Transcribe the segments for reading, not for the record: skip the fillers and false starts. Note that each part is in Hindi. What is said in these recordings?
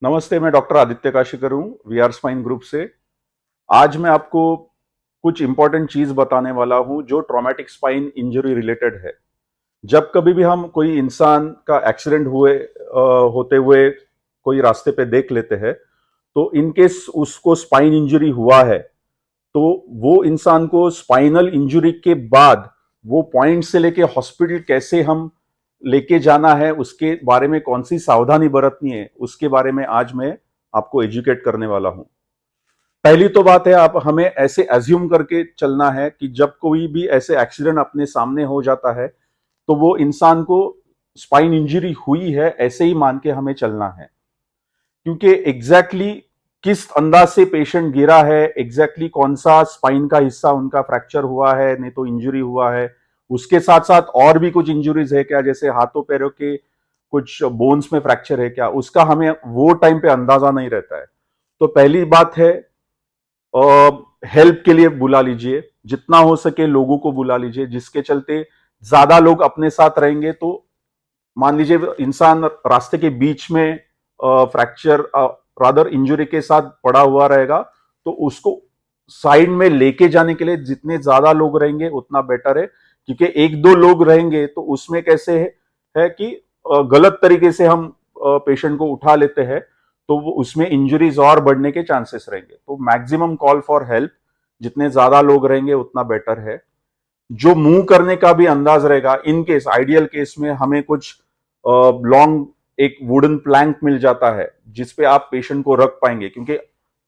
नमस्ते, मैं डॉक्टर आदित्य काशीकर हूँ वी आर स्पाइन ग्रुप से। आज मैं आपको कुछ इंपॉर्टेंट चीज बताने वाला हूँ जो ट्रॉमेटिक स्पाइन इंजरी रिलेटेड है। जब कभी भी हम कोई इंसान का एक्सीडेंट होते हुए कोई रास्ते पे देख लेते हैं, तो इनकेस उसको स्पाइन इंजरी हुआ है, तो वो इंसान को स्पाइनल इंजरी के बाद वो पॉइंट से लेके हॉस्पिटल कैसे हम लेके जाना है, उसके बारे में कौन सी सावधानी बरतनी है, उसके बारे में आज मैं आपको एजुकेट करने वाला हूं। पहली तो बात है, आप हमें ऐसे एज्यूम करके चलना है कि जब कोई भी ऐसे एक्सीडेंट अपने सामने हो जाता है तो वो इंसान को स्पाइन इंजरी हुई है ऐसे ही मान के हमें चलना है। क्योंकि एग्जैक्टली किस अंदाज से पेशेंट गिरा है, एग्जैक्टली कौन सा स्पाइन का हिस्सा उनका फ्रैक्चर हुआ है, नहीं तो इंजरी हुआ है, उसके साथ साथ और भी कुछ इंजरीज है क्या, जैसे हाथों पैरों के कुछ बोन्स में फ्रैक्चर है क्या, उसका हमें वो टाइम पे अंदाजा नहीं रहता है। तो पहली बात है, हेल्प के लिए बुला लीजिए, जितना हो सके लोगों को बुला लीजिए, जिसके चलते ज्यादा लोग अपने साथ रहेंगे तो मान लीजिए इंसान रास्ते के बीच में फ्रैक्चर रादर इंजरी के साथ पड़ा हुआ रहेगा, तो उसको साइड में लेके जाने के लिए जितने ज्यादा लोग रहेंगे उतना बेटर है। क्योंकि एक दो लोग रहेंगे तो उसमें कैसे है कि गलत तरीके से हम पेशेंट को उठा लेते हैं, तो वो उसमें इंजरीज और बढ़ने के चांसेस रहेंगे। तो मैक्सिमम कॉल फॉर हेल्प, जितने ज्यादा लोग रहेंगे उतना बेटर है। जो मूव करने का भी अंदाज रहेगा, इन केस आइडियल केस में हमें कुछ लॉन्ग एक वुडन प्लैंक मिल जाता है जिसपे आप पेशेंट को रख पाएंगे, क्योंकि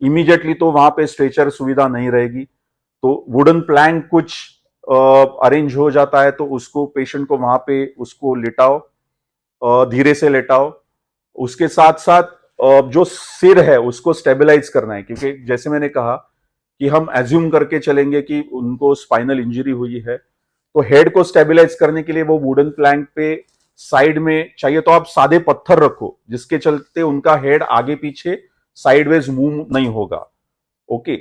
इमीडिएटली तो वहां पे स्ट्रेचर सुविधा नहीं रहेगी। तो वुडन प्लैंक कुछ अरेंज हो जाता है, तो उसको पेशेंट को वहां पे उसको लिटाओ, धीरे से लेटाओ। उसके साथ साथ जो सिर है उसको स्टेबलाइज करना है, क्योंकि जैसे मैंने कहा कि हम एज्यूम करके चलेंगे कि उनको स्पाइनल इंजरी हुई है, तो हेड को स्टेबलाइज करने के लिए वो वुडन प्लैंक पे साइड में चाहिए तो आप सादे पत्थर रखो, जिसके चलते उनका हेड आगे पीछे साइडवेज मूव नहीं होगा। ओके,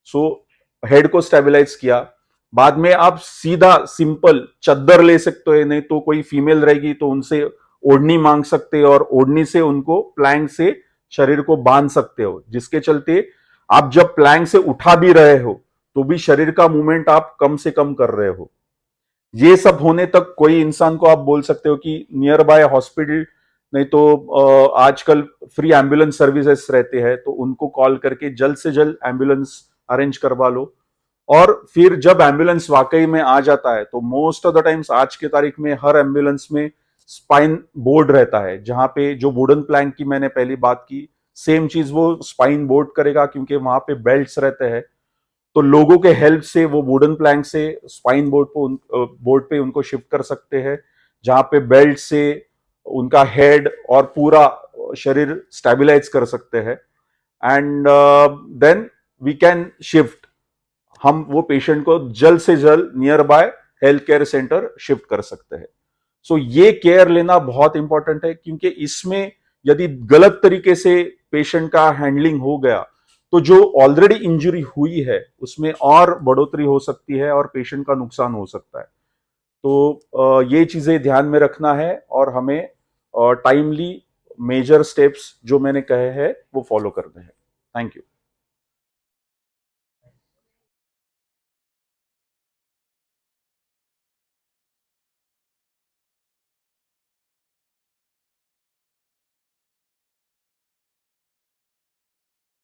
सो हेड को स्टेबलाइज किया, बाद में आप सीधा सिंपल चद्दर ले सकते हो, नहीं तो कोई फीमेल रहेगी तो उनसे ओढ़नी मांग सकते हो और ओढ़नी से उनको प्लैंक से शरीर को बांध सकते हो, जिसके चलते आप जब प्लैंक से उठा भी रहे हो तो भी शरीर का मूवमेंट आप कम से कम कर रहे हो। ये सब होने तक कोई इंसान को आप बोल सकते हो कि नियर बाय हॉस्पिटल, नहीं तो आजकल फ्री एम्बुलेंस सर्विसेज रहते हैं, तो उनको कॉल करके जल्द से जल्द एम्बुलेंस अरेंज करवा लो। और फिर जब एम्बुलेंस वाकई में आ जाता है तो मोस्ट ऑफ द टाइम्स आज के तारीख में हर एम्बुलेंस में स्पाइन बोर्ड रहता है, जहां पे जो वुडन प्लैंक की मैंने पहली बात की, सेम चीज वो स्पाइन बोर्ड करेगा, क्योंकि वहां पे बेल्ट्स रहते हैं। तो लोगों के हेल्प से वो वुडन प्लैंक से स्पाइन बोर्ड पे उनको शिफ्ट कर सकते हैं, जहां पे बेल्ट से उनका हेड और पूरा शरीर स्टेबलाइज कर सकते हैं। And then we can shift, हम वो पेशेंट को जल्द से जल्द nearby health care centre shift कर सकते हैं। सो ये केयर लेना बहुत इंपॉर्टेंट है, क्योंकि इसमें यदि गलत तरीके से पेशेंट का हैंडलिंग हो गया तो जो ऑलरेडी इंजरी हुई है उसमें और बढ़ोतरी हो सकती है और पेशेंट का नुकसान हो सकता है। तो ये चीजें ध्यान में रखना है और हमें टाइमली मेजर स्टेप्स जो मैंने कहे हैं वो फॉलो करने हैं। Thank you.